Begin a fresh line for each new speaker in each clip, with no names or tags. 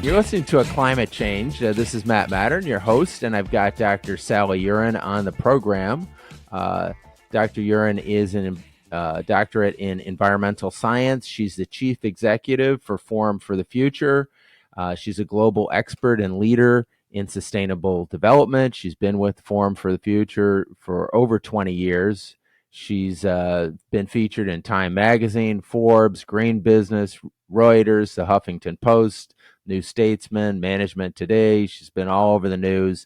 You're listening to A Climate Change. This is Matt Matern, your host, and I've got Dr. Sally Uren on the program. Dr. Uren is a doctorate in environmental science. She's the chief executive for Forum for the Future. She's a global expert and leader in sustainable development. She's been with Forum for the Future for over 20 years. She's been featured in Time Magazine, Forbes, Green Business, Reuters, the Huffington Post, New Statesman, Management Today. She's been all over the news.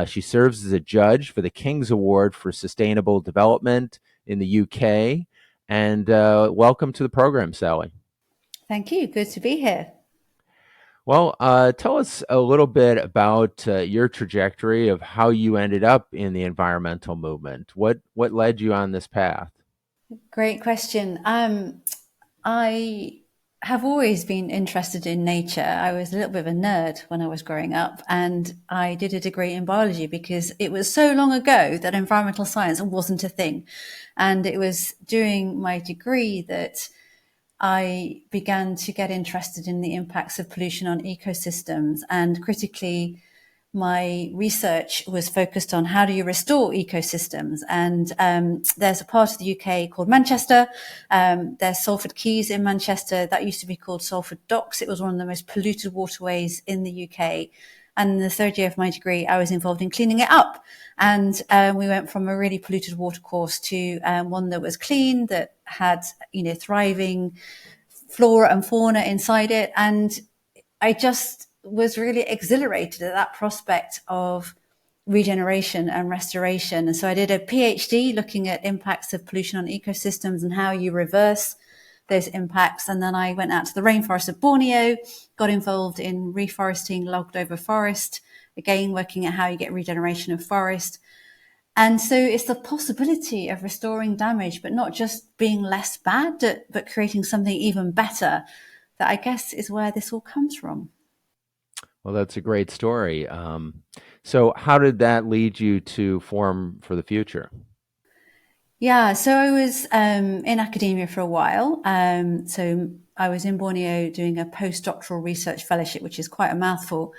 She serves as a judge for the King's Award for Sustainable Development in the UK. And welcome to the program, Sally.
Thank you. Good to be here.
Well, tell us a little bit about your trajectory of how you ended up in the environmental movement. What led you on this path?
Great question. I have always been interested in nature. I was a little bit of a nerd when I was growing up, and I did a degree in biology because it was so long ago that environmental science wasn't a thing. And it was during my degree that I began to get interested in the impacts of pollution on ecosystems, and critically, my research was focused on how do you restore ecosystems. And there's a part of the UK called Manchester. There's Salford Quays in Manchester. That used to be called Salford Docks. It was one of the most polluted waterways in the UK. And in the third year of my degree, I was involved in cleaning it up. And we went from a really polluted watercourse to one that was clean, that had, thriving flora and fauna inside it. And I just was really exhilarated at that prospect of regeneration and restoration. And so I did a PhD looking at impacts of pollution on ecosystems and how you reverse those impacts. And then I went out to the rainforest of Borneo, got involved in reforesting logged over forest, again, working at how you get regeneration of forest. And so it's the possibility of restoring damage, but not just being less bad, but creating something even better, that I guess is where this all comes from.
Well, that's a great story. So how did that lead you to Forum for the Future?
Yeah, so I was in academia for a while. So I was in Borneo doing a postdoctoral research fellowship, which is quite a mouthful,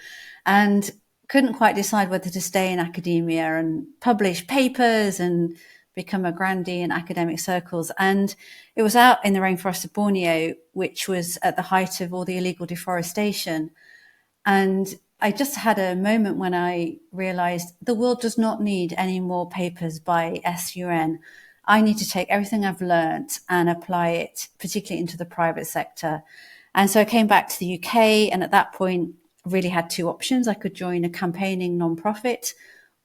and couldn't quite decide whether to stay in academia and publish papers and become a grandee in academic circles. And it was out in the rainforest of Borneo, which was at the height of all the illegal deforestation. And I just had a moment when I realized the world does not need any more papers by Uren. I need to take everything I've learned and apply it, particularly into the private sector. And so I came back to the UK, and at that point really had two options. I could join a campaigning nonprofit,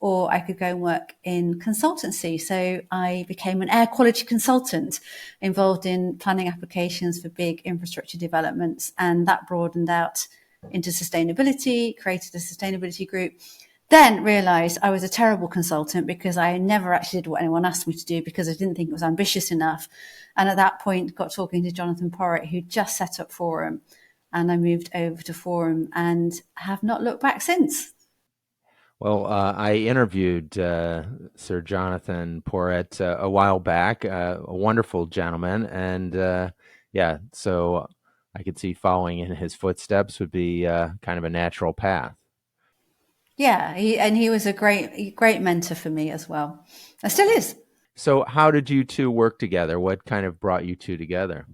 or I could go and work in consultancy. So I became an air quality consultant involved in planning applications for big infrastructure developments. And that broadened out into sustainability, created a sustainability group, then realized I was a terrible consultant because I never actually did what anyone asked me to do because I didn't think it was ambitious enough. And at that point got talking to Jonathan Porritt, who just set up Forum, and I moved over to Forum and have not looked back since.
Well, I interviewed Sir Jonathan Porritt a while back, a wonderful gentleman, and so I could see following in his footsteps would be kind of a natural path.
Yeah, he was a great mentor for me as well. I still is.
So how did you two work together? What kind of brought you two together?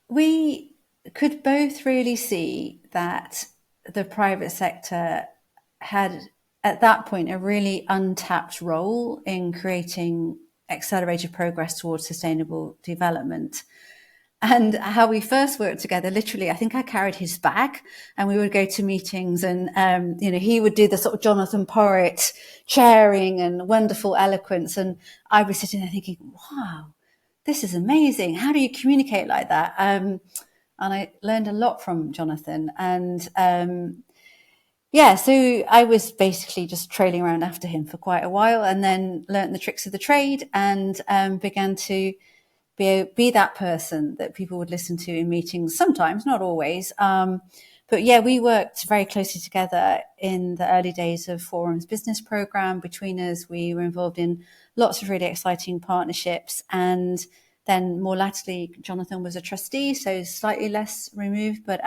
We could both really see that the private sector had, at that point, a really untapped role in creating accelerated progress towards sustainable development. And how we first worked together, literally, I think I carried his bag and we would go to meetings and, he would do the sort of Jonathan Porritt chairing and wonderful eloquence. And I was sitting there thinking, wow, this is amazing. How do you communicate like that? And I learned a lot from Jonathan. And so I was basically just trailing around after him for quite a while, and then learned the tricks of the trade and began to be that person that people would listen to in meetings, sometimes, not always. But yeah, we worked very closely together in the early days of Forum's business program. Between us, we were involved in lots of really exciting partnerships. And Then more latterly, Jonathan was a trustee, so slightly less removed. But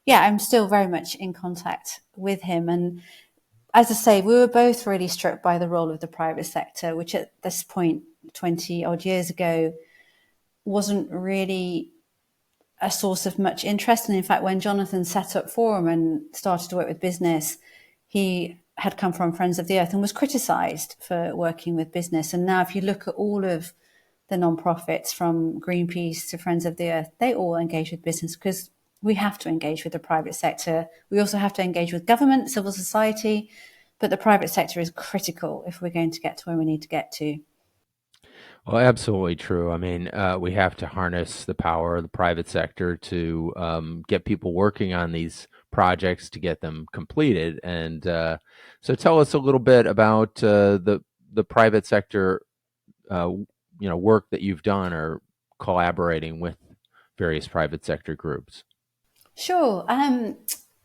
yeah, I'm still very much in contact with him. And as I say, we were both really struck by the role of the private sector, which at this point, 20 odd years ago, wasn't really a source of much interest. And in fact, when Jonathan set up Forum and started to work with business, he had come from Friends of the Earth and was criticised for working with business. And now if you look at all of the non-profits from Greenpeace to Friends of the Earth, they all engage with business because we have to engage with the private sector. We also have to engage with government, civil society, but the private sector is critical if we're going to get to where we need to get to.
Well, absolutely true. I mean, we have to harness the power of the private sector to get people working on these projects to get them completed. And so, tell us a little bit about the private sector, work that you've done or collaborating with various private sector groups.
Sure.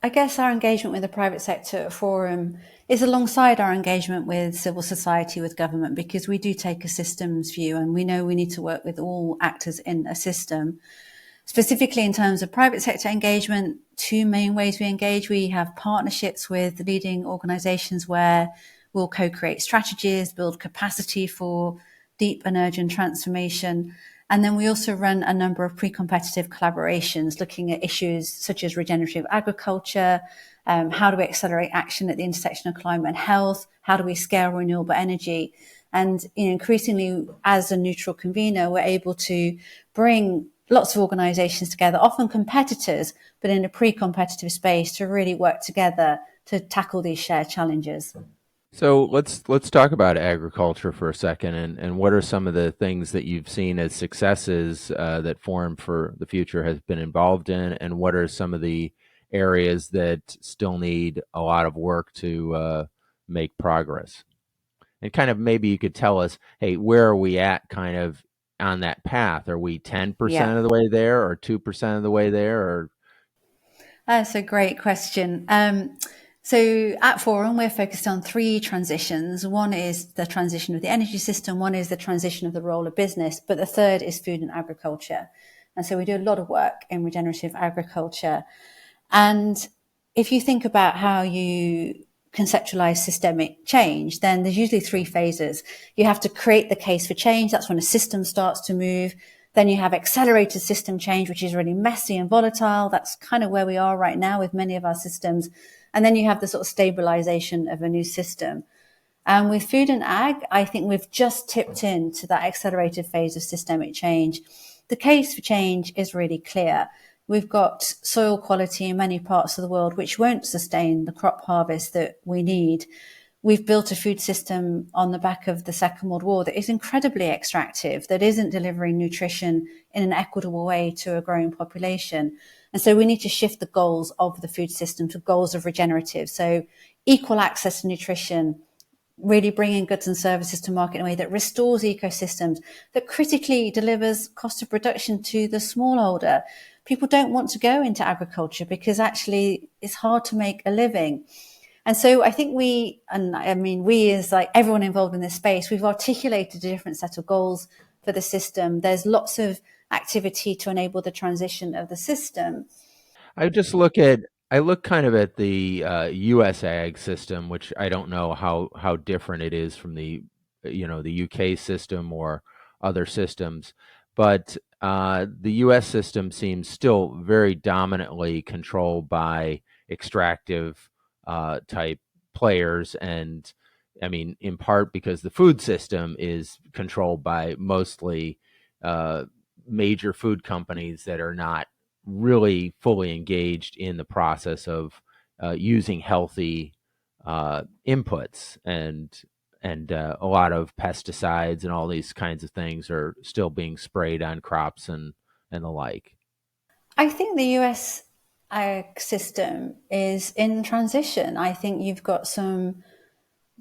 I guess our engagement with the private sector forum is alongside our engagement with civil society, with government, because we do take a systems view and we know we need to work with all actors in a system. Specifically in terms of private sector engagement, two main ways we engage. We have partnerships with leading organizations where we'll co-create strategies, build capacity for deep and urgent transformation. And then we also run a number of pre-competitive collaborations looking at issues such as regenerative agriculture, how do we accelerate action at the intersection of climate and health, how do we scale renewable energy. And increasingly, as a neutral convener, we're able to bring lots of organizations together, often competitors, but in a pre-competitive space to really work together to tackle these shared challenges.
So let's talk about agriculture for a second, and what are some of the things that you've seen as successes that Forum for the Future has been involved in, and what are some of the areas that still need a lot of work to make progress? And kind of maybe you could tell us, hey, where are we at kind of on that path? Are we 10%
Yeah.
of the way there, or 2% of the way there, or
That's a great question. So at Forum, we're focused on three transitions. One is the transition of the energy system. One is the transition of the role of business. But the third is food and agriculture. And so we do a lot of work in regenerative agriculture. And if you think about how you conceptualize systemic change, then there's usually three phases. You have to create the case for change. That's when a system starts to move. Then you have accelerated system change, which is really messy and volatile. That's kind of where we are right now with many of our systems. And then you have the sort of stabilization of a new system. And with food and ag, I think we've just tipped into that accelerated phase of systemic change. The case for change is really clear. We've got soil quality in many parts of the world which won't sustain the crop harvest that we need. We've built a food system on the back of the Second World War that is incredibly extractive, that isn't delivering nutrition in an equitable way to a growing population. And so we need to shift the goals of the food system to goals of regenerative. So equal access to nutrition, really bringing goods and services to market in a way that restores ecosystems, that critically delivers cost of production to the smallholder. People don't want to go into agriculture because actually it's hard to make a living. And so I think we as like everyone involved in this space, we've articulated a different set of goals for the system. There's lots of activity to enable the transition of the system.
I look kind of at the U.S. ag system, which I don't know how different it is from the UK system or other systems, but the U.S. system seems still very dominantly controlled by extractive type players, and I mean, in part because the food system is controlled by mostly major food companies that are not really fully engaged in the process of using healthy inputs, and a lot of pesticides and all these kinds of things are still being sprayed on crops and the like.
I think the US ag system is in transition. I think you've got some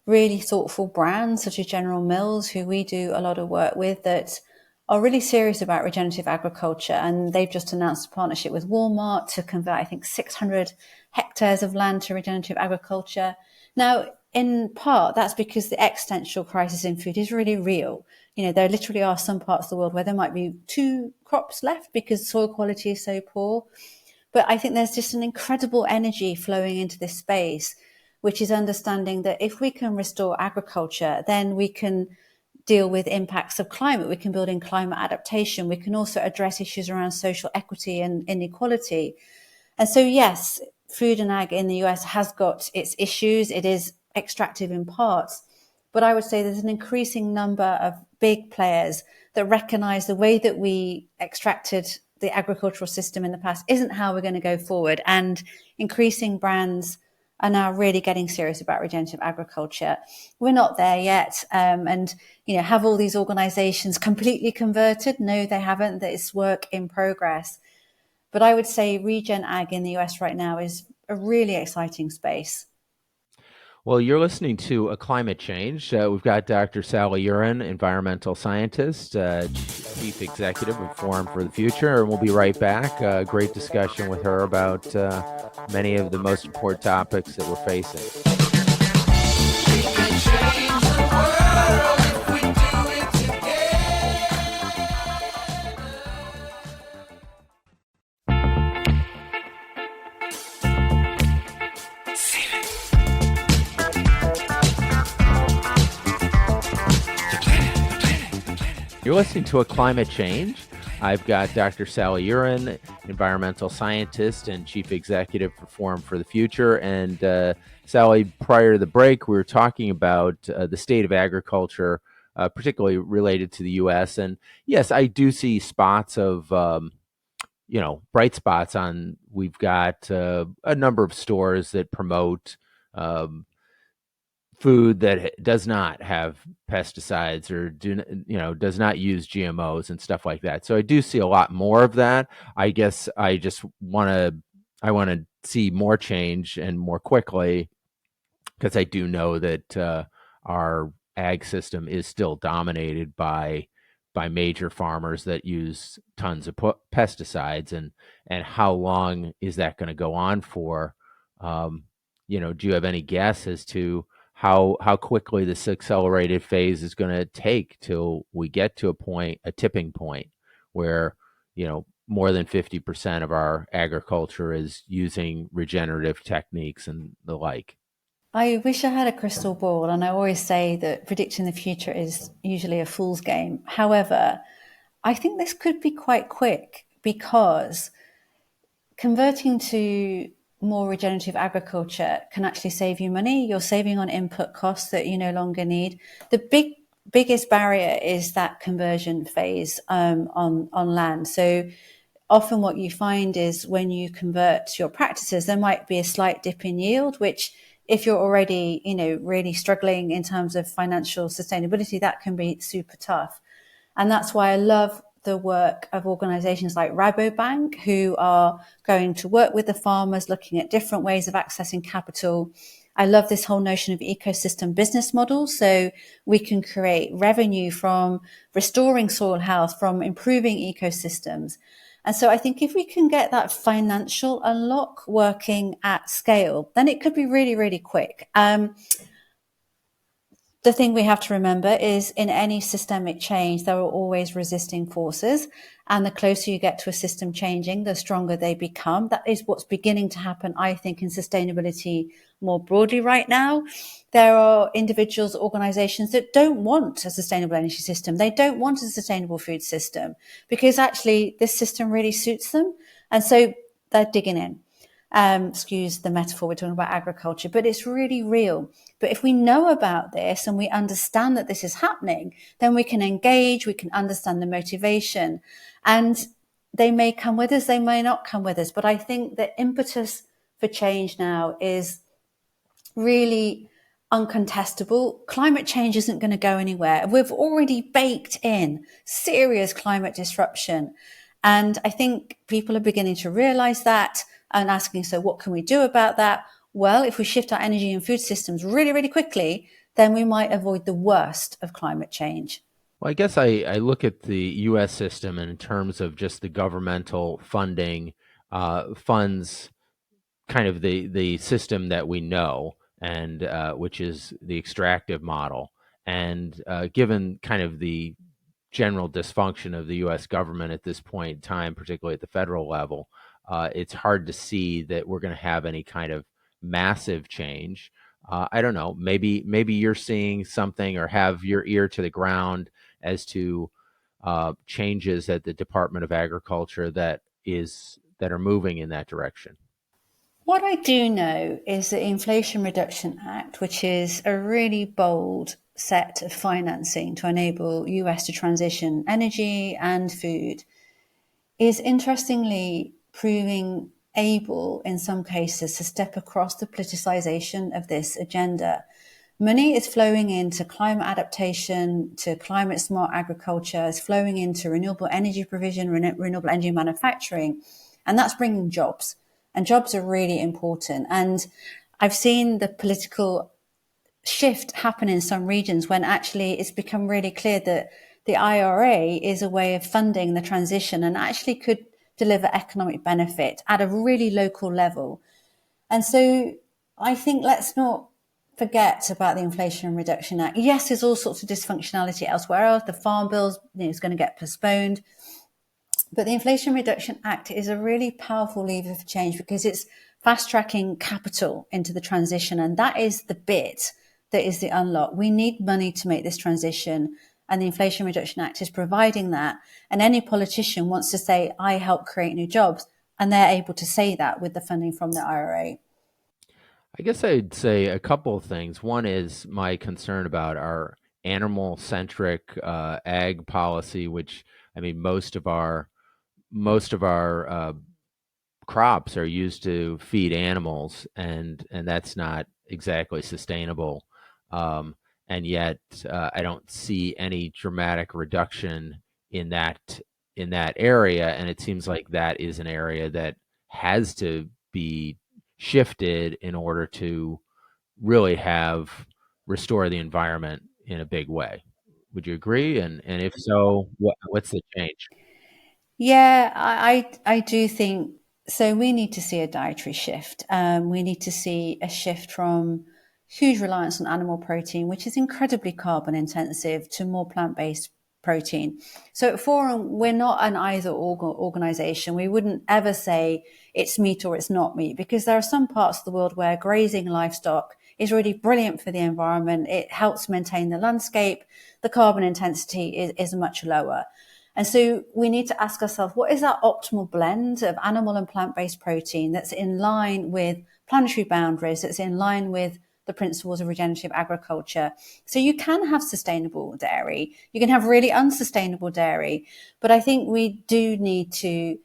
really thoughtful brands such as General Mills, who we do a lot of work with, that are really serious about regenerative agriculture. And they've just announced a partnership with Walmart to convert, I think, 600 hectares of land to regenerative agriculture. Now, in part, that's because the existential crisis in food is really real. there literally are some parts of the world where there might be 2 crops left because soil quality is so poor. But I think there's just an incredible energy flowing into this space, which is understanding that if we can restore agriculture, then we can deal with impacts of climate. We can build in climate adaptation. We can also address issues around social equity and inequality. And so, yes, food and ag in the US has got its issues. It is extractive in parts. But I would say there's an increasing number of big players that recognize the way that we extracted the agricultural system in the past isn't how we're going to go forward. And increasing brands are now really getting serious about regenerative agriculture. We're not there yet. And, have all these organizations completely converted? No, they haven't. It's work in progress. But I would say regen ag in the US right now is a really exciting space.
Well, you're listening to A Climate Change. We've got Dr. Sally Uren, environmental scientist, chief executive of Forum for the Future, and we'll be right back. Great discussion with her about many of the most important topics that we're facing. We can change the world if we do it together. You're listening to A Climate Change. I've got Dr. Sally Uren, environmental scientist and chief executive for Forum for the Future. And Sally, prior to the break, we were talking about the state of agriculture, particularly related to the U.S. And yes, I do see spots of, bright spots on. We've got a number of stores that promote food that does not have pesticides or does not use GMOs and stuff like that. So I do see a lot more of that. I guess I want to see more change and more quickly, because I do know that our ag system is still dominated by major farmers that use tons of pesticides, and how long is that going to go on for? Do you have any guess as to how quickly this accelerated phase is going to take till we get to a tipping point where, more than 50% of our agriculture is using regenerative techniques and the like?
I wish I had a crystal ball, and I always say that predicting the future is usually a fool's game. However, I think this could be quite quick, because converting to more regenerative agriculture can actually save you money. You're saving on input costs that you no longer need. The biggest barrier is that conversion phase on land. So often what you find is when you convert your practices, there might be a slight dip in yield, which if you're already, really struggling in terms of financial sustainability, that can be super tough. And that's why I love the work of organizations like Rabobank, who are going to work with the farmers, looking at different ways of accessing capital. I love this whole notion of ecosystem business models. So we can create revenue from restoring soil health, from improving ecosystems. And so I think if we can get that financial unlock working at scale, then it could be really, really quick. The thing we have to remember is in any systemic change, there are always resisting forces. And the closer you get to a system changing, the stronger they become. That is what's beginning to happen, I think, in sustainability more broadly right now. There are individuals, organizations that don't want a sustainable energy system. They don't want a sustainable food system because actually this system really suits them. And so they're digging in. Excuse the metaphor, we're talking about agriculture, but it's really real. But if we know about this and we understand that this is happening, then we can engage, we can understand the motivation, and they may come with us, they may not come with us. But I think the impetus for change now is really uncontestable. Climate change isn't going to go anywhere. We've already baked in serious climate disruption. And I think people are beginning to realize that and asking, so what can we do about that? Well, if we shift our energy and food systems really, really quickly, then we might avoid the worst of climate change.
Well, I guess I look at the U.S. system in terms of just the governmental funding, funds kind of the system that we know, and which is the extractive model. And given kind of the general dysfunction of the U.S. government at this point in time, particularly at the federal level, it's hard to see that we're going to have any kind of massive change. I don't know. Maybe you're seeing something or have your ear to the ground as to changes at the Department of Agriculture that are moving in that direction.
What I do know is the Inflation Reduction Act, which is a really bold set of financing to enable US to transition energy and food, is interestingly proving able in some cases to step across the politicization of this agenda. Money is flowing into climate adaptation, to climate smart agriculture, is flowing into renewable energy provision, renewable energy manufacturing, and that's bringing jobs. And jobs are really important. And I've seen the political shift happen in some regions when actually it's become really clear that the IRA is a way of funding the transition and actually could deliver economic benefit at a really local level. And so I think let's not forget about the Inflation Reduction Act. Yes, there's all sorts of dysfunctionality elsewhere. The farm bill is going to get postponed. But the Inflation Reduction Act is a really powerful lever for change because it's fast tracking capital into the transition. And that is the bit that is the unlock. We need money to make this transition. And the Inflation Reduction Act is providing that. And any politician wants to say, I help create new jobs. And they're able to say that with the funding from the IRA.
I guess I'd say a couple of things. One is my concern about our animal-centric ag policy, which I mean, most of our crops are used to feed animals, and that's not exactly sustainable. And yet, I don't see any dramatic reduction in that area, and it seems like that is an area that has to be shifted in order to really restore the environment in a big way. Would you agree? And if so, what's the change?
Yeah, I do think so. We need to see a dietary shift. We need to see a shift from huge reliance on animal protein, which is incredibly carbon intensive, to more plant-based protein. So at Forum, we're not an either organization. We wouldn't ever say it's meat or it's not meat, because there are some parts of the world where grazing livestock is really brilliant for the environment. It helps maintain the landscape. The carbon intensity is much lower. And so we need to ask ourselves, what is that optimal blend of animal and plant-based protein that's in line with planetary boundaries, that's in line with the principles of regenerative agriculture? So you can have sustainable dairy, you can have really unsustainable dairy, but I think we do need to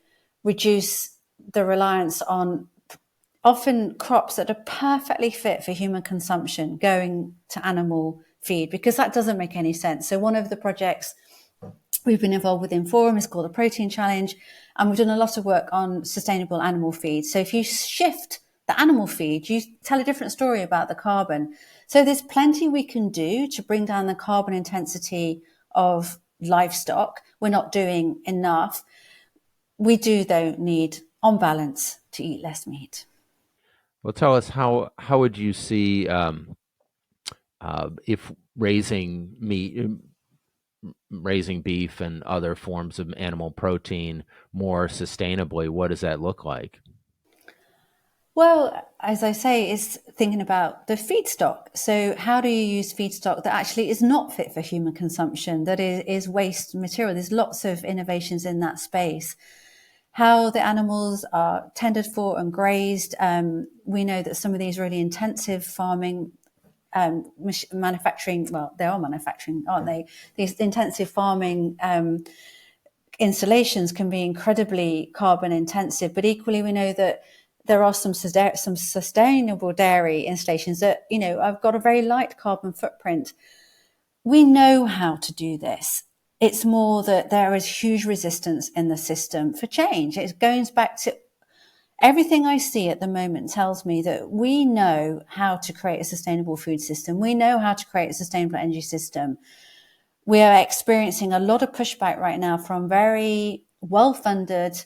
reduce the reliance on often crops that are perfectly fit for human consumption going to animal feed, because that doesn't make any sense. So one of the projects we've been involved with in Forum is called the Protein Challenge, and we've done a lot of work on sustainable animal feed. So if you shift the animal feed, you tell a different story about the carbon. So there's plenty we can do to bring down the carbon intensity of livestock. We're not doing enough. We do, though, need, on balance, to eat less meat.
Well, tell us how would you see if raising meat, raising beef and other forms of animal protein more sustainably? What does that look like?
Well, as I say, it's thinking about the feedstock. So how do you use feedstock that actually is not fit for human consumption, that is waste material? There's lots of innovations in that space. How the animals are tended for and grazed. We know that some of these really intensive farming manufacturing, well, they are manufacturing, aren't they? These intensive farming installations can be incredibly carbon intensive, but equally we know that there are some sustainable dairy installations that, have got a very light carbon footprint. We know how to do this. It's more that there is huge resistance in the system for change. It goes back to everything I see at the moment tells me that we know how to create a sustainable food system. We know how to create a sustainable energy system. We are experiencing a lot of pushback right now from very well-funded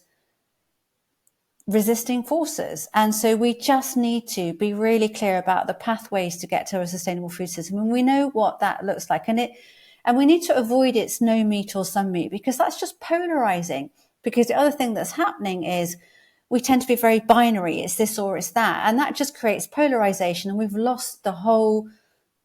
resisting forces. And so we just need to be really clear about the pathways to get to a sustainable food system. And we know what that looks like. And And we need to avoid it's no meat or some meat, because that's just polarizing. Because the other thing that's happening is we tend to be very binary. It's this or it's that. And that just creates polarization. And we've lost the whole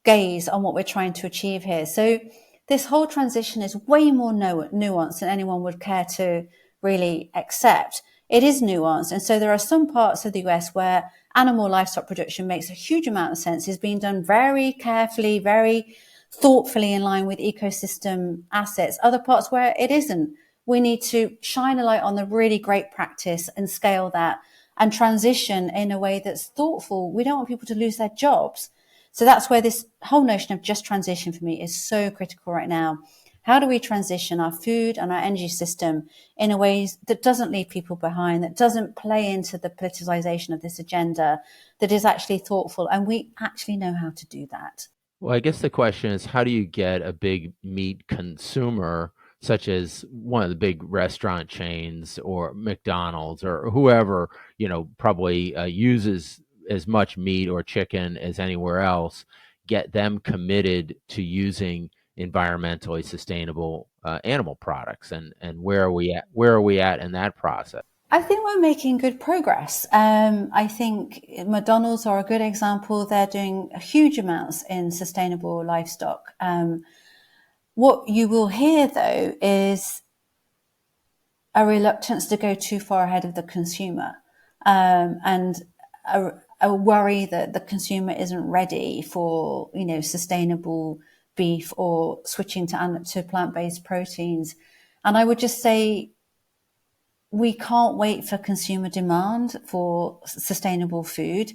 gaze on what we're trying to achieve here. So this whole transition is way more nuanced than anyone would care to really accept. It is nuanced. And so there are some parts of the US where animal livestock production makes a huge amount of sense, is being done very carefully, very thoughtfully in line with ecosystem assets. Other parts where it isn't. We need to shine a light on the really great practice and scale that and transition in a way that's thoughtful. We don't want people to lose their jobs. So that's where this whole notion of just transition for me is so critical right now. How do we transition our food and our energy system in a way that doesn't leave people behind, that doesn't play into the politicization of this agenda, that is actually thoughtful? And we actually know how to do that.
Well, I guess the question is, how do you get a big meat consumer, such as one of the big restaurant chains or McDonald's or whoever, probably uses as much meat or chicken as anywhere else, get them committed to using environmentally sustainable animal products, and where are we at in that process?
I think we're making good progress. I think McDonald's are a good example. They're doing huge amounts in sustainable livestock. What you will hear, though, is a reluctance to go too far ahead of the consumer, and a worry that the consumer isn't ready for, sustainable beef or switching to plant-based proteins. And I would just say we can't wait for consumer demand for sustainable food.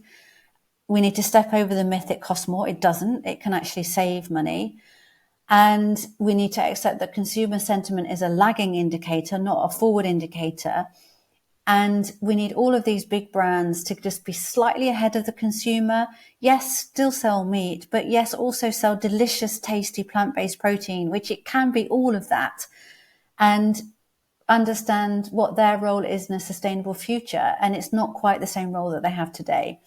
We need to step over the myth it costs more. It doesn't. It can actually save money. And we need to accept that consumer sentiment is a lagging indicator, not a forward indicator. And we need all of these big brands to just be slightly ahead of the consumer. Yes, still sell meat, but yes, also sell delicious, tasty plant-based protein, which it can be all of that. And understand what their role is in a sustainable future. And it's not quite the same role that they have today.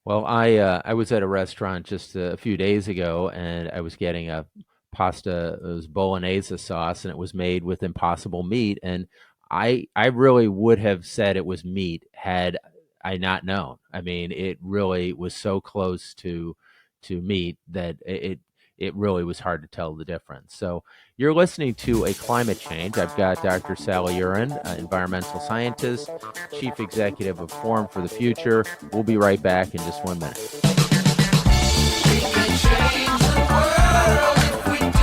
Well, I was at a restaurant just a few days ago, and I was getting a pasta. It was bolognese sauce, and it was made with impossible meat. And I really would have said it was meat had I not known. I mean, it really was so close to meat that it really was hard to tell the difference. So you're listening to A Climate Change. I've got Dr. Sally Uren, environmental scientist, chief executive of Forum for the Future. We'll be right back in just 1 minute. We can change the world if we do it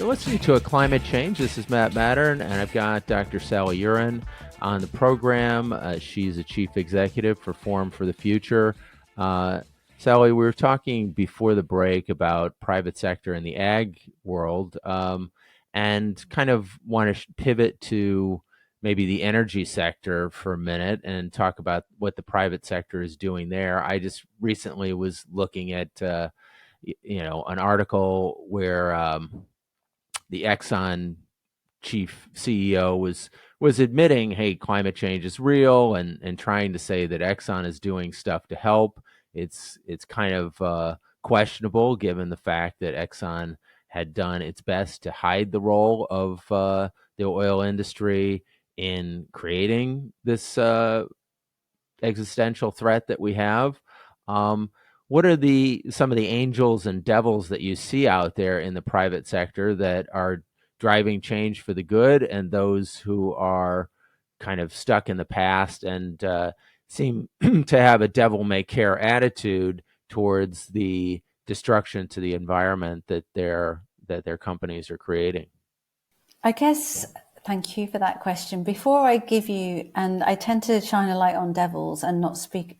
listening to A Climate Change. This is Matt Matern, and I've got Dr. Sally Uren on the program. She's a chief executive for Forum for the Future. Sally, we were talking before the break about private sector in the ag world, and kind of want to pivot to maybe the energy sector for a minute and talk about what the private sector is doing there. I just recently was looking at an article where the Exxon chief CEO was admitting, hey, climate change is real, and trying to say that Exxon is doing stuff to help. It's kind of questionable, given the fact that Exxon had done its best to hide the role of the oil industry in creating this existential threat that we have. What are some of the angels and devils that you see out there in the private sector that are driving change for the good, and those who are kind of stuck in the past and seem to have a devil may care attitude towards the destruction to the environment that their companies are creating?
I guess, thank you for that question. Before I give you, and I tend to shine a light on devils and not speak,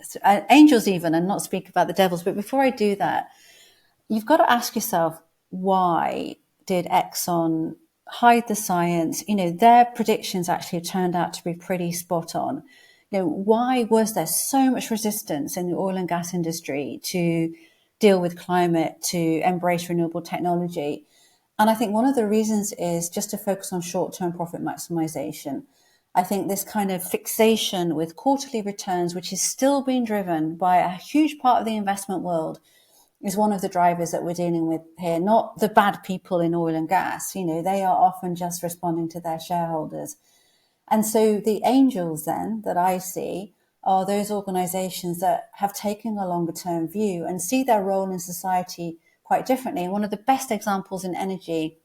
angels even, and not speak about the devils. But before I do that, you've got to ask yourself, why did Exxon hide the science? Their predictions actually turned out to be pretty spot on. Why was there so much resistance in the oil and gas industry to deal with climate, to embrace renewable technology? And I think one of the reasons is just to focus on short-term profit maximization. I think this kind of fixation with quarterly returns, which is still being driven by a huge part of the investment world, is one of the drivers that we're dealing with here. Not the bad people in oil and gas. They are often just responding to their shareholders. And so the angels then that I see are those organizations that have taken a longer term view and see their role in society quite differently. And one of the best examples in energy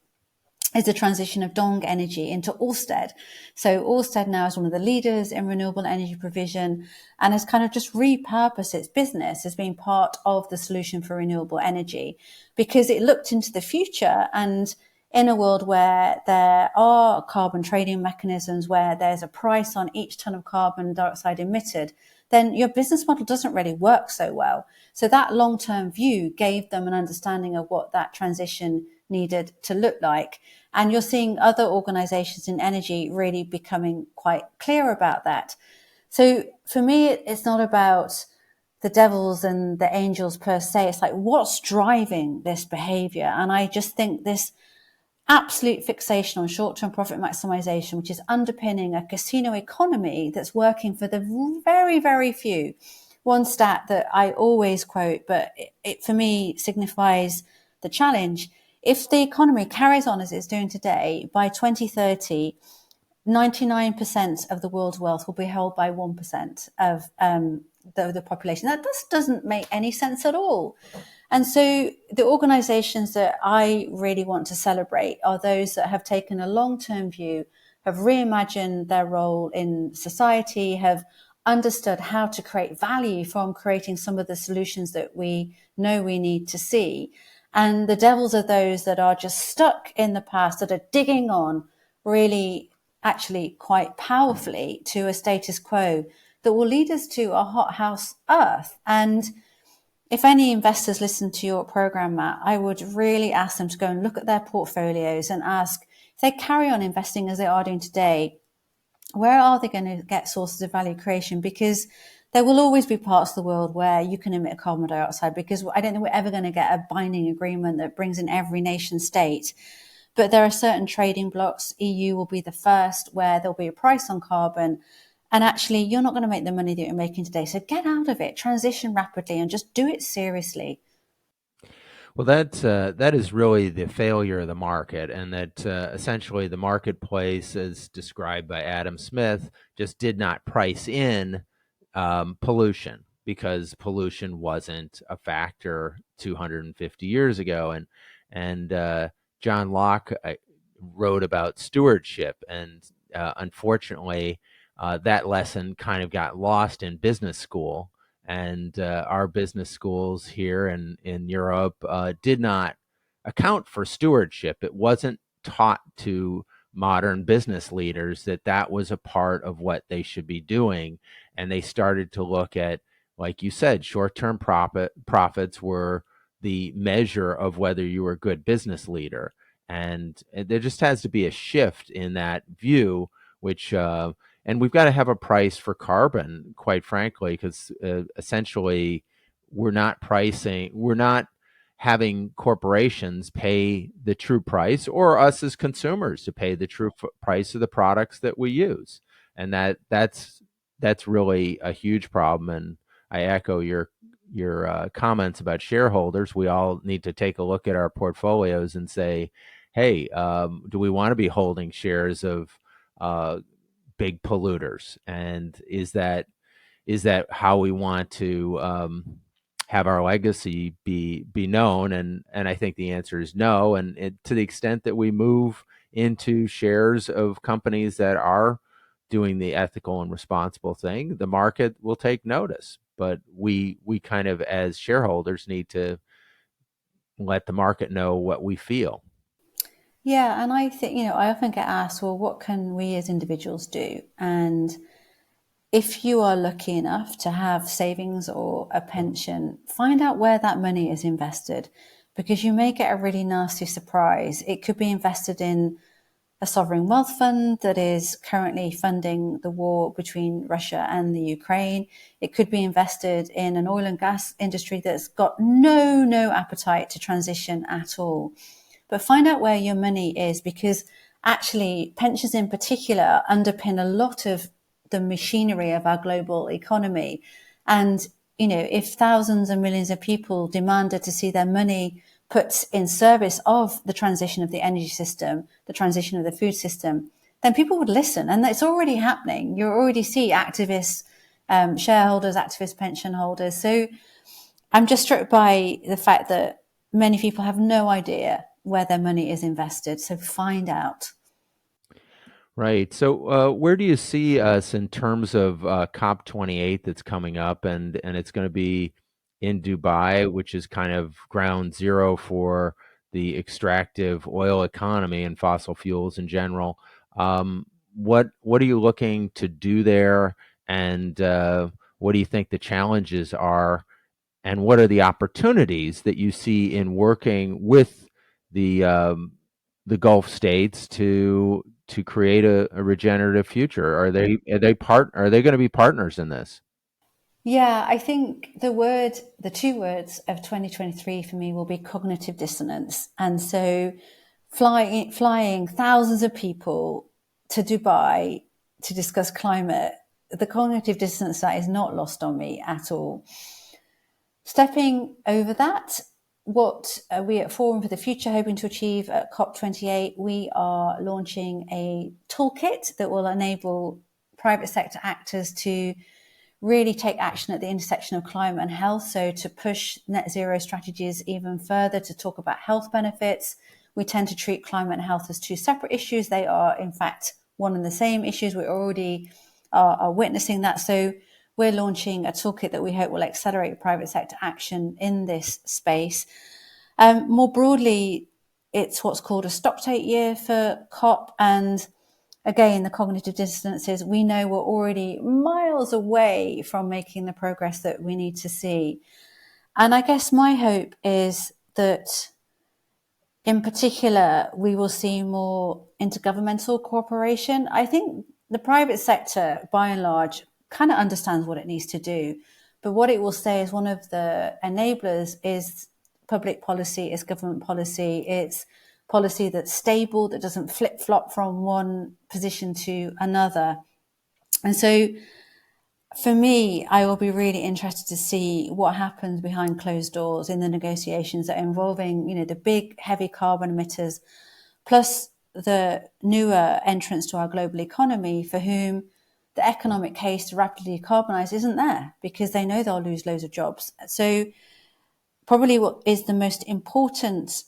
is the transition of Dong Energy into Ørsted. So Ørsted now is one of the leaders in renewable energy provision and has kind of just repurposed its business as being part of the solution for renewable energy because it looked into the future. And in a world where there are carbon trading mechanisms, where there's a price on each ton of carbon dioxide emitted, then your business model doesn't really work so well. So that long-term view gave them an understanding of what that transition needed to look like. And you're seeing other organizations in energy really becoming quite clear about that. So for me, it's not about the devils and the angels per se. It's like, what's driving this behavior? And I just think this absolute fixation on short-term profit maximization, which is underpinning a casino economy that's working for the very, very few. One stat that I always quote, but it for me signifies the challenge. If the economy carries on as it's doing today, by 2030, 99% of the world's wealth will be held by 1% of the population. That just doesn't make any sense at all. And so the organizations that I really want to celebrate are those that have taken a long-term view, have reimagined their role in society, have understood how to create value from creating some of the solutions that we know we need to see. And the devils are those that are just stuck in the past, that are digging on really actually quite powerfully to a status quo that will lead us to a hothouse earth. And if any investors listen to your program, Matt, I would really ask them to go and look at their portfolios and ask, if they carry on investing as they are doing today, where are they going to get sources of value creation? Because there will always be parts of the world where you can emit carbon dioxide, because I don't think we're ever going to get a binding agreement that brings in every nation state. But there are certain trading blocks. EU will be the first where there'll be a price on carbon. And actually, you're not going to make the money that you're making today. So get out of it, transition rapidly, and just do it seriously.
Well, that is really the failure of the market, and that essentially the marketplace, as described by Adam Smith, just did not price in pollution, because pollution wasn't a factor 250 years ago. And John Locke wrote about stewardship, and unfortunately, that lesson kind of got lost in business school. And our business schools here in Europe did not account for stewardship. It wasn't taught to modern business leaders that that was a part of what they should be doing. And they started to look at, like you said, short-term profits were the measure of whether you were a good business leader. And there just has to be a shift in that view, which and we've got to have a price for carbon, quite frankly, because essentially we're not having corporations pay the true price, or us as consumers to pay the true price of the products that we use. And that's really a huge problem. And I echo your comments about shareholders. We all need to take a look at our portfolios and say, hey, do we want to be holding shares of big polluters? And is that how we want to have our legacy be known? And I think the answer is no. And to the extent that we move into shares of companies that are doing the ethical and responsible thing, the market will take notice. But we kind of, as shareholders, need to let the market know what we feel.
Yeah, and I think, I often get asked, well, what can we as individuals do? And if you are lucky enough to have savings or a pension, find out where that money is invested, because you may get a really nasty surprise. It could be invested in a sovereign wealth fund that is currently funding the war between Russia and the Ukraine. It could be invested in an oil and gas industry that's got no appetite to transition at all. but find out where your money is, because actually pensions in particular underpin a lot of the machinery of our global economy. And, if thousands and millions of people demanded to see their money put in service of the transition of the energy system, the transition of the food system, then people would listen. And it's already happening. You already see activists, shareholders, activist pension holders. So I'm just struck by the fact that many people have no idea where their money is invested. So find out.
Right. So, where do you see us in terms of COP28 that's coming up, and it's going to be in Dubai, which is kind of ground zero for the extractive oil economy and fossil fuels in general. What are you looking to do there, and what do you think the challenges are, and what are the opportunities that you see in working with the Gulf states to create a regenerative future? Are they going to be partners in this?
Yeah, I think the two words of 2023 for me will be cognitive dissonance. And so flying thousands of people to Dubai to discuss climate, the cognitive dissonance that is not lost on me at all. Stepping over that, what we at Forum for the Future hoping to achieve at COP28, we are launching a toolkit that will enable private sector actors to really take action at the intersection of climate and health. So to push net zero strategies even further, to talk about health benefits. We tend to treat climate and health as two separate issues. They are, in fact, one and the same issues. We already are witnessing that. So we're launching a toolkit that we hope will accelerate private sector action in this space. More broadly, it's what's called a stop-date year for COP. And again, the cognitive dissonances, we know we're already miles away from making the progress that we need to see. And I guess my hope is that in particular, we will see more intergovernmental cooperation. I think the private sector, by and large, kind of understands what it needs to do. But what it will say is one of the enablers is public policy, is government policy, it's policy that's stable, that doesn't flip-flop from one position to another. And so for me, I will be really interested to see what happens behind closed doors in the negotiations that are involving, the big, heavy carbon emitters, plus the newer entrants to our global economy for whom the economic case to rapidly decarbonize isn't there because they know they'll lose loads of jobs. So probably what is the most important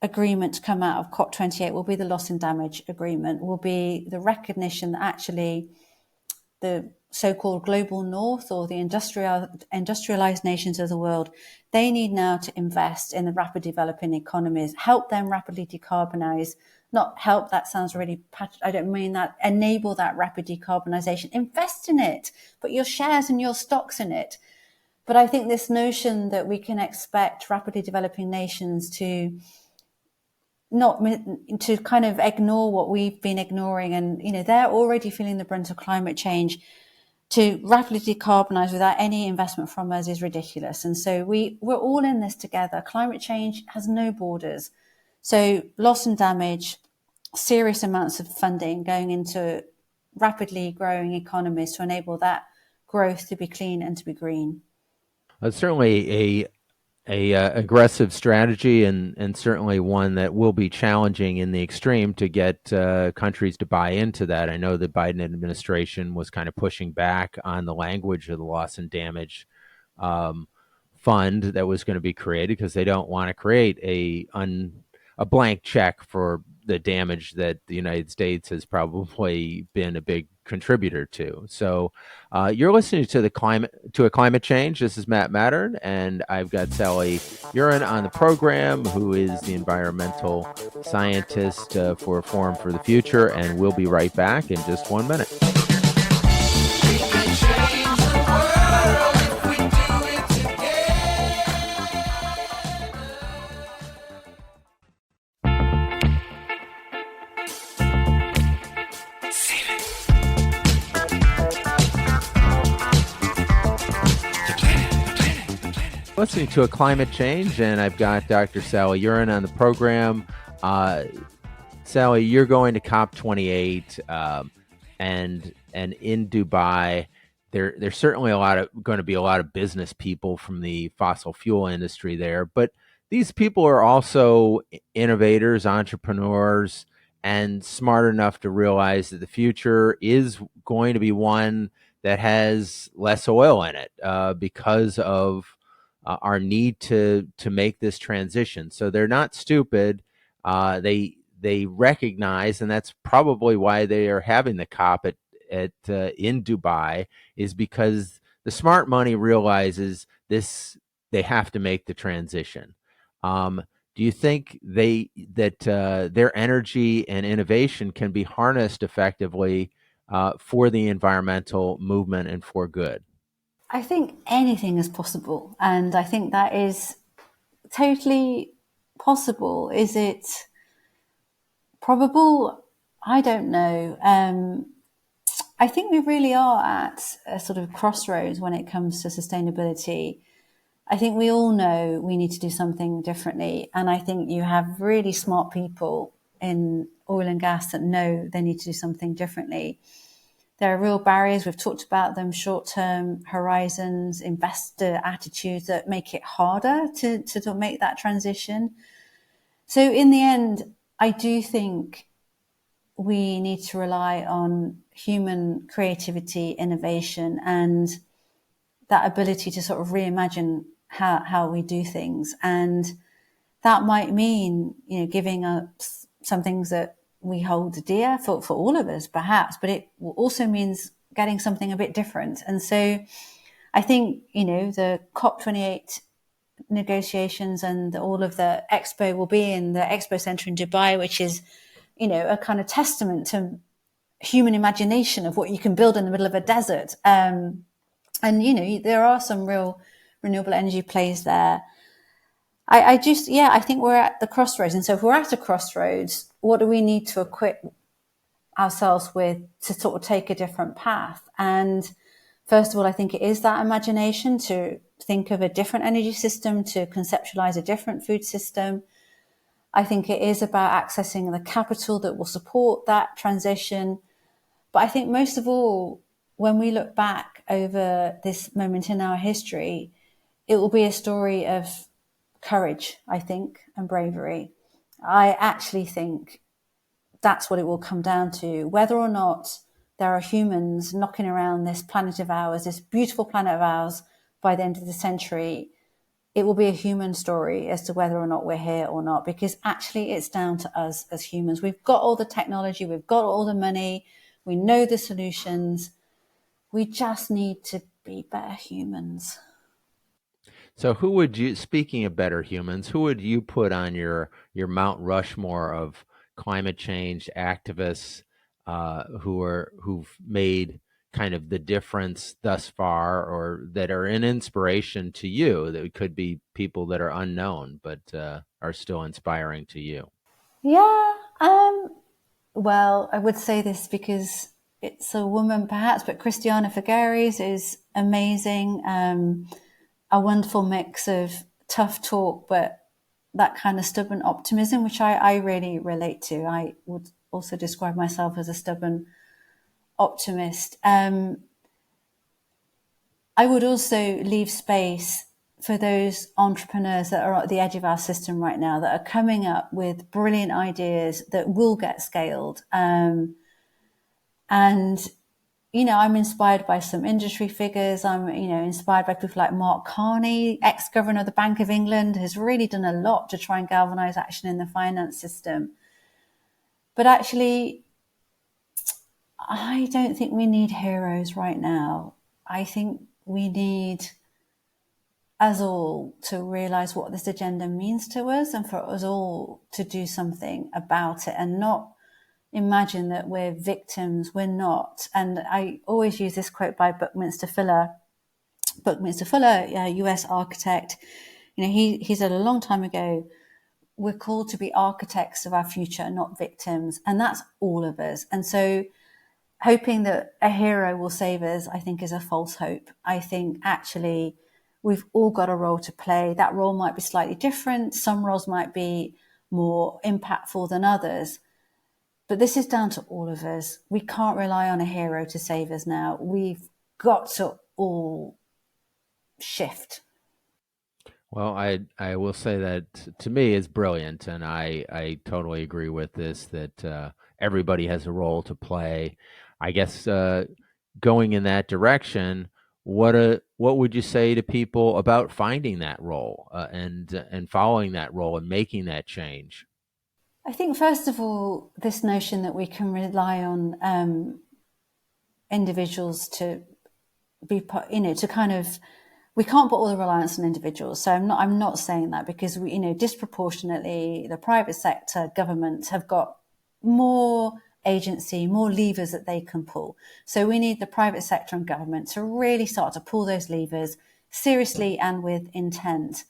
agreement to come out of COP28 will be the loss and damage agreement, will be the recognition that actually the so-called global north or the industrialized nations of the world, they need now to invest in the rapid developing economies, help them rapidly decarbonize. Not help, that sounds really, I don't mean that, enable that rapid decarbonization, invest in it, put your shares and your stocks in it. But I think this notion that we can expect rapidly developing nations to kind of ignore what we've been ignoring, and they're already feeling the brunt of climate change, to rapidly decarbonize without any investment from us is ridiculous. And so we're all in this together. Climate change has no borders. So loss and damage, serious amounts of funding going into rapidly growing economies to enable that growth to be clean and to be green.
It's certainly a aggressive strategy, and certainly one that will be challenging in the extreme to get countries to buy into that. I know the Biden administration was kind of pushing back on the language of the loss and damage fund that was going to be created because they don't want to create a blank check for the damage that the United States has probably been a big contributor to. So you're listening to a climate change. This is Matt Matern, and I've got Sally Uren on the program, who is the environmental scientist for Forum for the Future, and we'll be right back in just 1 minute. listening to A Climate Change, and I've got Dr. Sally Uren on the program. Sally, you're going to COP28, and in Dubai. There's certainly going to be a lot of business people from the fossil fuel industry there, but these people are also innovators, entrepreneurs, and smart enough to realize that the future is going to be one that has less oil in it because of our need to make this transition. So they're not stupid. They recognize, and that's probably why they are having the COP at in Dubai, is because the smart money realizes this, they have to make the transition. Do you think their energy and innovation can be harnessed effectively for the environmental movement and for good?
I think anything is possible, and I think that is totally possible. Is it probable? I don't know. I think we really are at a sort of crossroads when it comes to sustainability. I think we all know we need to do something differently. And I think you have really smart people in oil and gas that know they need to do something differently. There are real barriers. We've talked about them, short-term horizons, investor attitudes that make it harder to make that transition. So in the end, I do think we need to rely on human creativity, innovation, and that ability to sort of reimagine how we do things. And that might mean, giving up some things that we hold dear for all of us, perhaps, but it also means getting something a bit different. And so I think, the COP28 negotiations and all of the expo will be in the Expo Center in Dubai, which is, a kind of testament to human imagination of what you can build in the middle of a desert. And, there are some real renewable energy plays there. I think we're at the crossroads. And so if we're at a crossroads, what do we need to equip ourselves with to sort of take a different path? And first of all, I think it is that imagination to think of a different energy system, to conceptualize a different food system. I think it is about accessing the capital that will support that transition. But I think most of all, when we look back over this moment in our history, it will be a story of courage, I think, and bravery. I actually think that's what it will come down to. Whether or not there are humans knocking around this planet of ours, this beautiful planet of ours, by the end of the century, it will be a human story as to whether or not we're here or not, because actually it's down to us as humans. We've got all the technology, we've got all the money, we know the solutions. We just need to be better humans.
So who would you, speaking of better humans, who would you put on your Mount Rushmore of climate change activists who've made kind of the difference thus far, or that are an inspiration to you? That could be people that are unknown but are still inspiring to you.
Yeah. Well, I would say this because it's a woman, perhaps, but Christiana Figueres is amazing. A wonderful mix of tough talk, but that kind of stubborn optimism, which I really relate to. I would also describe myself as a stubborn optimist. I would also leave space for those entrepreneurs that are at the edge of our system right now, that are coming up with brilliant ideas that will get scaled. And I'm inspired by some industry figures. I'm, inspired by people like Mark Carney, ex-governor of the Bank of England, has really done a lot to try and galvanize action in the finance system. But actually, I don't think we need heroes right now. I think we need us all to realize what this agenda means to us, and for us all to do something about it and not imagine that we're victims. We're not. And I always use this quote by Buckminster Fuller, a US architect. He said a long time ago, we're called to be architects of our future, not victims. And that's all of us. And so hoping that a hero will save us, I think, is a false hope. I think actually We've all got a role to play. That role might be slightly different. Some roles might be more impactful than others. But this is down to all of us. We can't rely on a hero to save us now. We've got to all shift.
Well, I will say that to me is brilliant, and I totally agree with this that everybody has a role to play. I guess going in that direction, what would you say to people about finding that role and following that role and making that change?
I think, first of all, this notion that we can rely on individuals to be, to kind of, we can't put all the reliance on individuals. So I'm not saying that, because we, disproportionately, the private sector, government have got more agency, more levers that they can pull. So we need the private sector and government to really start to pull those levers seriously and with intent.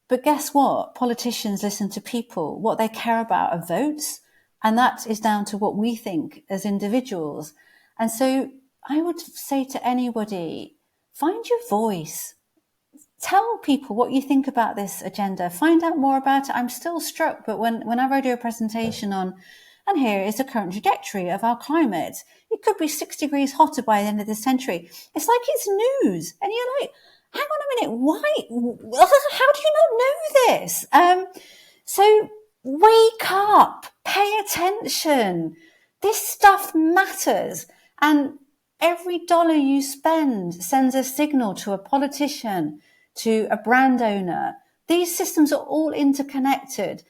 But guess what? Politicians listen to people. What they care about are votes. And that is down to what we think as individuals. And so I would say to anybody, find your voice. Tell people what you think about this agenda. Find out more about it. I'm still struck, but whenever I do a presentation on, and here is the current trajectory of our climate, it could be 6 degrees hotter by the end of the century. It's like it's news. And you're like, hang on a minute, why? How do you not know this? So wake up, pay attention. This stuff matters. And every dollar you spend sends a signal to a politician, to a brand owner. These systems are all interconnected.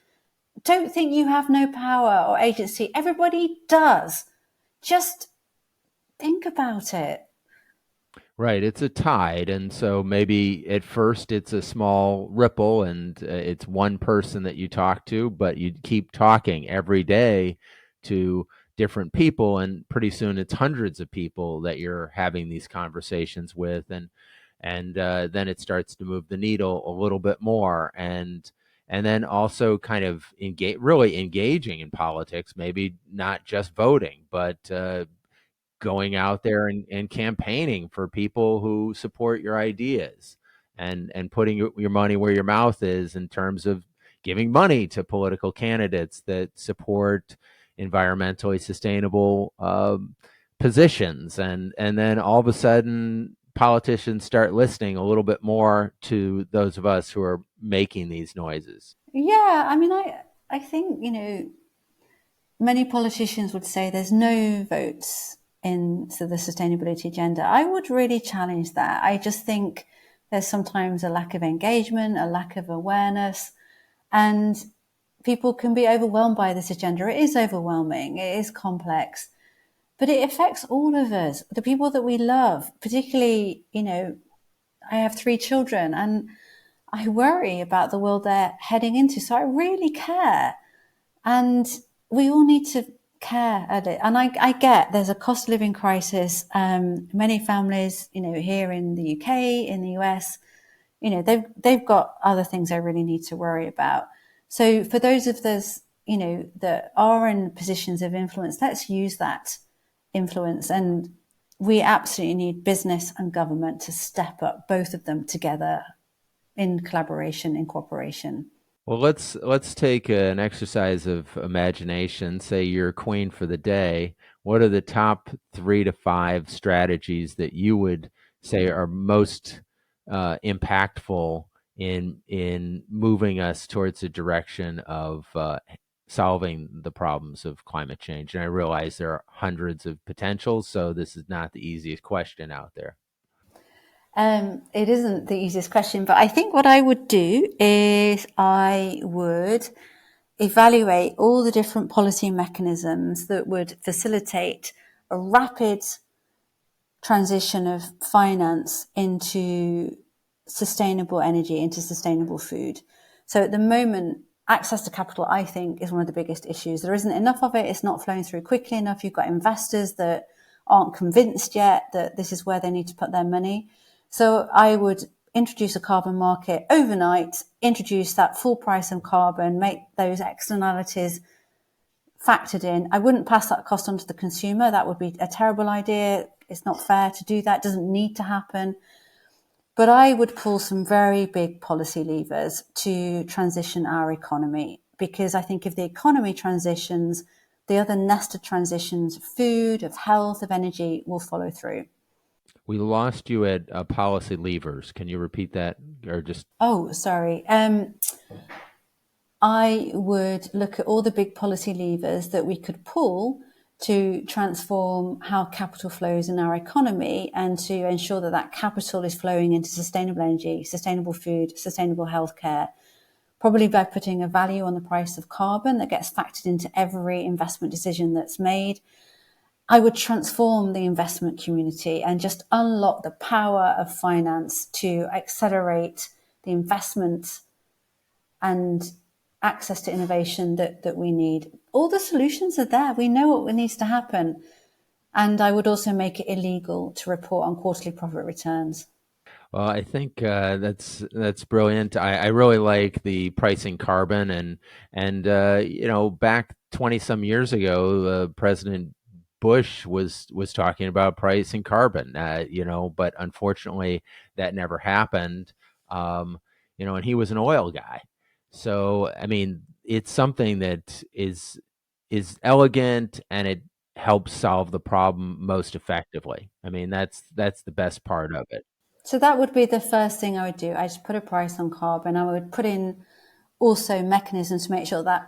Don't think you have no power or agency. Everybody does. Just think about it.
Right, it's a tide, and so maybe at first it's a small ripple, and it's one person that you talk to, but you keep talking every day to different people, and pretty soon it's hundreds of people that you're having these conversations with, and then it starts to move the needle a little bit more, and then also kind of really engaging in politics, maybe not just voting, but going out there and campaigning for people who support your ideas and putting your money where your mouth is in terms of giving money to political candidates that support environmentally sustainable positions. And then all of a sudden, politicians start listening a little bit more to those of us who are making these noises.
Yeah, I mean, I think, many politicians would say there's no votes into the sustainability agenda. I would really challenge that. I just think there's sometimes a lack of engagement, a lack of awareness, and people can be overwhelmed by this agenda. It is overwhelming, it is complex, but it affects all of us, the people that we love, particularly, I have 3 children and I worry about the world they're heading into. So I really care. And we all need to care at it. And I get there's a cost of living crisis. Many families, here in the UK, in the US, they've got other things they really need to worry about. So for those of us, that are in positions of influence, let's use that influence. And we absolutely need business and government to step up, both of them together in collaboration, in cooperation.
Well, let's take an exercise of imagination. Say you're queen for the day. What are the top 3 to 5 strategies that you would say are most impactful in moving us towards the direction of solving the problems of climate change? And I realize there are hundreds of potentials, so this is not the easiest question out there.
It isn't the easiest question, but I think what I would do is I would evaluate all the different policy mechanisms that would facilitate a rapid transition of finance into sustainable energy, into sustainable food. So at the moment, access to capital, I think, is one of the biggest issues. There isn't enough of it. It's not flowing through quickly enough. You've got investors that aren't convinced yet that this is where they need to put their money. So I would introduce a carbon market overnight, introduce that full price of carbon, make those externalities factored in. I wouldn't pass that cost on to the consumer. That would be a terrible idea. It's not fair to do that. It doesn't need to happen. But I would pull some very big policy levers to transition our economy, because I think if the economy transitions, the other nested transitions, food, of health, of energy, will follow through.
We lost you at policy levers. Can you repeat that, or just?
Oh, sorry. I would look at all the big policy levers that we could pull to transform how capital flows in our economy, and to ensure that that capital is flowing into sustainable energy, sustainable food, sustainable healthcare, probably by putting a value on the price of carbon that gets factored into every investment decision that's made. I would transform the investment community and just unlock the power of finance to accelerate the investment and access to innovation that we need. All the solutions are there. We know what needs to happen. And I would also make it illegal to report on quarterly profit returns.
Well, I think that's brilliant. I really like the pricing carbon, and back 20 some years ago, President Bush was talking about pricing carbon. But unfortunately, that never happened. And he was an oil guy, so I mean, it's something that is elegant, and it helps solve the problem most effectively. I mean, that's the best part of it.
So that would be the first thing I would do. I just put a price on carbon. I would put in also mechanisms to make sure that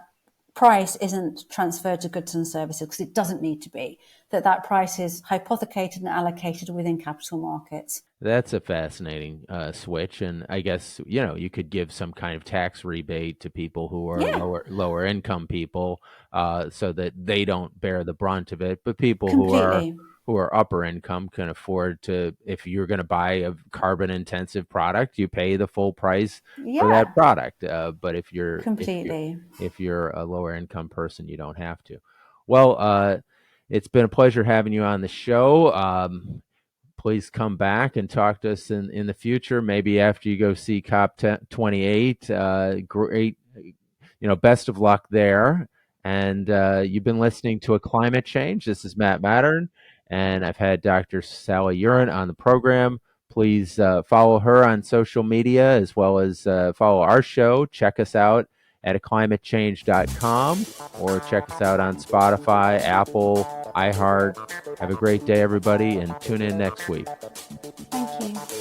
price isn't transferred to goods and services, because it doesn't need to be, that price is hypothecated and allocated within capital markets.
That's a fascinating switch, and I guess you could give some kind of tax rebate to people who are
Yeah,
lower income people, so that they don't bear the brunt of it. But people
completely.
who are upper income can afford to. If you're going to buy a carbon intensive product, you pay the full price for that
Yeah,
product. But
completely.
if you're a lower income person, you don't have to. Well, it's been a pleasure having you on the show. Please come back and talk to us in the future, maybe after you go see COP28. Great, best of luck there. And you've been listening to A Climate Change. This is Matt Matern, and I've had Dr. Sally Uren on the program. Please follow her on social media, as well as follow our show. Check us out at aclimatechange.com, or check us out on Spotify, Apple, iHeart. Have a great day, everybody, and tune in next week.
Thank you.